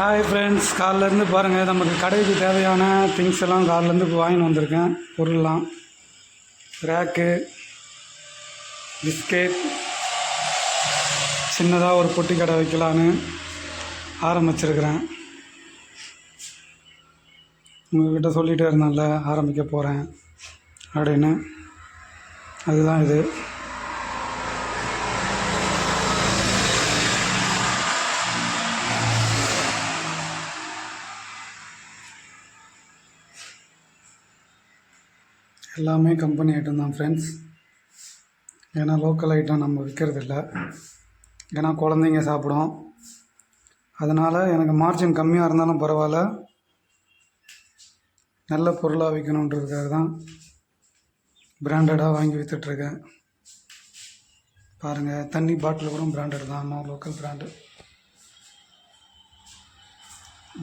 Hi friends, காலிலேருந்து பாருங்கள் நமக்கு கடைக்கு தேவையான திங்ஸ் எல்லாம் காலிலேருந்து வாங்கின்னு வந்திருக்கேன். பொருள்லாம் ரேக்கு, பிஸ்கெட், சின்னதாக ஒரு பொட்டி கடை வைக்கலான்னு ஆரம்பிச்சிருக்கிறேன். உங்கள்கிட்ட சொல்லிகிட்டே இருந்தேன்ல ஆரம்பிக்க போகிறேன் அப்படின்னு. அதுதான் இது. எல்லாமே கம்பெனி ஐட்டம் தான் ஃப்ரெண்ட்ஸ். ஏன்னா லோக்கல் ஐட்டம் நம்ம விற்கிறதில்ல. ஏன்னா குழந்தைங்க சாப்பிடும். அதனால் எனக்கு மார்ஜின் கம்மியாக இருந்தாலும் பரவாயில்ல, நல்ல பொருளாக விற்கணுன்றதுக்காக தான் பிராண்டடாக வாங்கி விற்றுட்ருக்கேன். பாருங்கள், தண்ணி பாட்டில் கூட பிராண்டட் தான், நம்ம லோக்கல் பிராண்டு.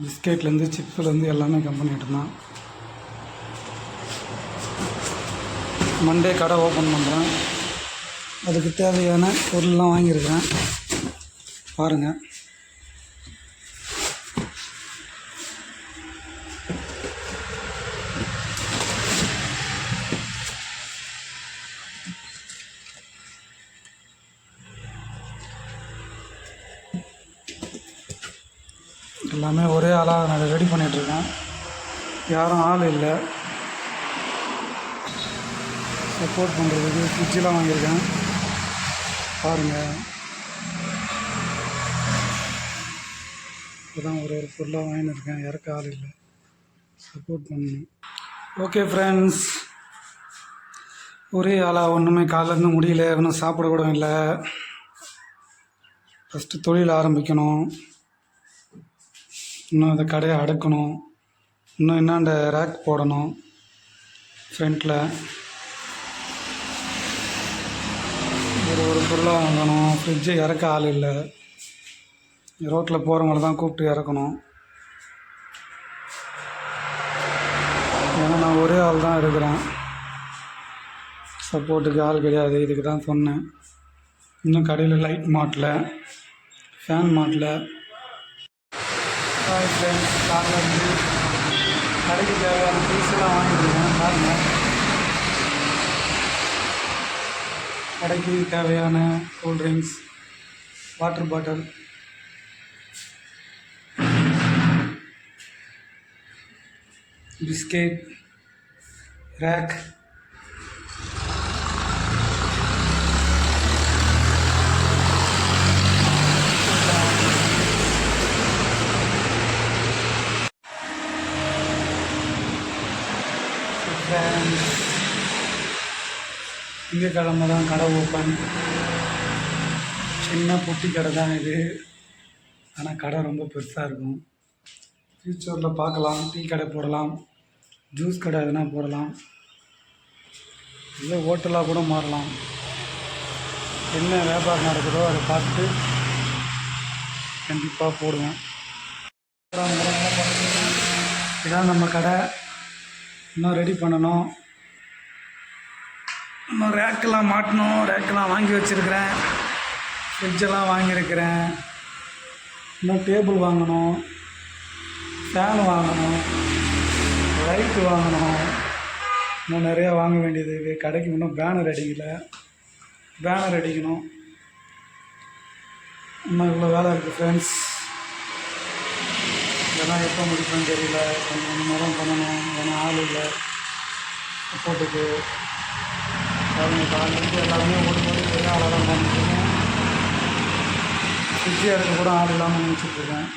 பிஸ்கெட்லேருந்து சிப்ஸ்லேருந்து எல்லாமே கம்பெனி ஐட்டம் தான். மண்டே கடை ஓப்பன் பண்ணுறேன். அதுக்கு தேவையான பொருள்லாம் வாங்கியிருக்கிறேன். பாருங்கள், எல்லாமே ஒரே ஆளாக நான் ரெடி பண்ணிகிட்ருக்கேன். யாரும் ஆள் இல்லை சப்போர்ட் பண்ணுறதுக்கு. ஃப்ரிட்ஜெலாம் வாங்கியிருக்கேன். பாருங்கள், இப்போதான் ஒரு பொருளாக வாங்கியிருக்கேன். இறக்க ஆள் இல்லை, சப்போர்ட் பண்ணணும். ஓகே ஃப்ரெண்ட்ஸ், ஒரே ஆளாக ஒன்றுமே காலிலேருந்து முடியல, ஒன்றும் சாப்பிட கூட இல்லை. ஃபஸ்ட்டு தொழில் ஆரம்பிக்கணும், இன்னும் இந்த கடையை அடக்கணும், இன்னும் என்னாண்ட ரேக் போடணும் ஃப்ரண்ட்டில். ஒரு பொருளாக வாங்கணும். ஃப்ரிட்ஜு இறக்க ஆள் இல்லை. ரோட்டில் போகிறவங்கள தான் கூப்பிட்டு இறக்கணும். ஏன்னா நான் ஒரே ஆள் தான் இருக்கிறேன், சப்போர்ட்டுக்கு ஆள் கிடையாது. இதுக்கு தான் சொன்னேன். இன்னும் கடையில் லைட் மாட்டல, ஃபேன் மாட்டல. ஃப்ரெண்ட்ஸ், காரில் இருந்து கடைக்கு தேவையான திங்ஸ்லாம் வாங்கியிருக்கேன். பாருங்கள், கடைக்கு தேவையான cool drinks, water bottle, biscuit, rack, திங்கக்கிழமை தான் கடை ஓப்பன். சின்ன பொட்டி கடை தான் இது, ஆனால் கடை ரொம்ப பெருசாக இருக்கும். ஃப்யூச்சரில் பார்க்கலாம். டீ கடை போடலாம், ஜூஸ் கடை எதுனா போடலாம், இல்லை ஹோட்டலாக கூட மாறலாம். என்ன வியாபாரம் நடக்குதோ அதை பார்த்துட்டு கண்டிப்பாக போடுவேன். இதான் நம்ம கடை. இன்னும் ரெடி பண்ணணும், இன்னும் ரேக்கெல்லாம் மாட்டணும். ரேக்கெல்லாம் வாங்கி வச்சுருக்கிறேன். ஃப்ரிட்ஜெல்லாம் வாங்கியிருக்கிறேன். இன்னும் டேபிள் வாங்கணும், ஃபேன் வாங்கணும், லைட்டு வாங்கணும். இன்னும் நிறையா வாங்க வேண்டியது இருக்குது. கடைக்கு இன்னும் பேனர் அடிக்கலை, பேனர் அடிக்கணும். இன்னும் இவ்வளோ வேலை இருக்குது ஃப்ரெண்ட்ஸ். இதெல்லாம் எப்போ முடிப்பேன்னு தெரியல. கொஞ்சம் நேரம் பண்ணணும். ஏன்னா ஆள் இல்லை சப்போர்ட்டுக்கு. காலேருந்து எல்லாருமே ஓடி ஒரே ஆளாக தான் பண்ணிட்டுருக்கேன். ஃப்ரிட்ஜு எடுக்க கூட ஆள் இல்லாமல் நினச்சிட்ருக்கேன்.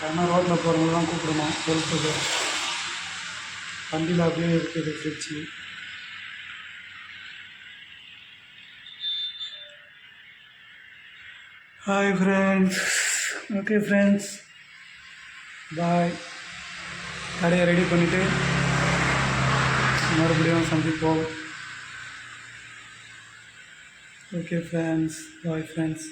ஏன்னா ரோட்டில் போகிறவங்க தான் கூப்பிடணும் ஹெல்ப்புக்கு. வண்டியில் அப்படியே இருக்குது fridge. Hi friends. Okay friends, bye. கடையை ரெடி பண்ணிவிட்டு மறுபடியும் சந்திப்போம். Okay friends, bye friends.